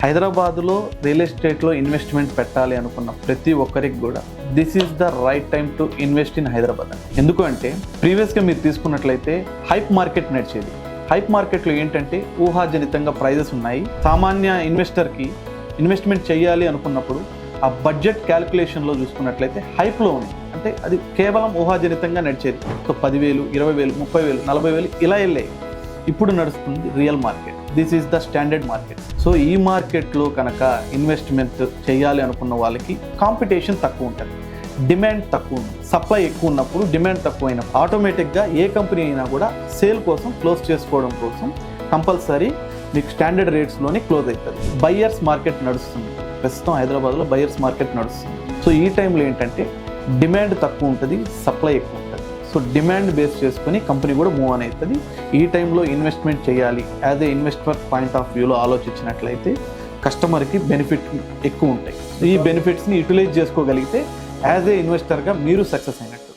హైదరాబాద్లో రియల్ ఎస్టేట్లో ఇన్వెస్ట్మెంట్ పెట్టాలి అనుకున్న ప్రతి ఒక్కరికి కూడా this is the right time to invest in Hyderabad. ఎందుకు అంటే ప్రీవియస్గా మీరు తీసుకున్నట్లయితే హైప్ మార్కెట్ నడిచేది. హైప్ మార్కెట్లో ఏంటంటే ఊహాజనితంగా ప్రైజెస్ ఉన్నాయి. సామాన్య ఇన్వెస్టర్కి ఇన్వెస్ట్మెంట్ చేయాలి అనుకున్నప్పుడు ఆ బడ్జెట్ క్యాలిక్యులేషన్లో చూసుకున్నట్లయితే హైప్లో ఉంది. అంటే అది కేవలం ఊహాజనితంగా నడిచేది. సో 10,000, 20,000, 30,000, 40,000 ఇలా వెళ్ళాయి. ఇప్పుడు నడుస్తుంది real market. This is the standard market. So ఈ మార్కెట్లో కనుక ఇన్వెస్ట్మెంట్ చేయాలి అనుకున్న వాళ్ళకి కాంపిటీషన్ తక్కువ ఉంటుంది, డిమాండ్ తక్కువ ఉంది. సప్లై ఎక్కువ ఉన్నప్పుడు డిమాండ్ తక్కువ అయినప్పుడు ఆటోమేటిక్గా ఏ కంపెనీ అయినా కూడా సేల్ కోసం క్లోజ్ చేసుకోవడం కోసం కంపల్సరీ మీకు స్టాండర్డ్ రేట్స్లోనే క్లోజ్ అవుతుంది. బయ్యర్స్ మార్కెట్ నడుస్తుంది. ప్రస్తుతం హైదరాబాద్లో బయ్యర్స్ మార్కెట్ నడుస్తుంది. సో ఈ టైంలో ఏంటంటే డిమాండ్ తక్కువ ఉంటుంది, సప్లై ఎక్కువ ఉంటుంది. సో డిమాండ్ బేస్ చేసుకొని కంపెనీ కూడా మూవ్ అని అవుతుంది. ఈ టైంలో ఇన్వెస్ట్మెంట్ చేయాలి as a investor point of వ్యూలో ఆలోచించినట్లయితే కస్టమర్కి బెనిఫిట్ ఎక్కువ ఉంటాయి. ఈ బెనిఫిట్స్ని యూటిలైజ్ చేసుకోగలిగితే యాజ్ ఏ ఇన్వెస్టర్గా మీరు సక్సెస్ అయినట్టు.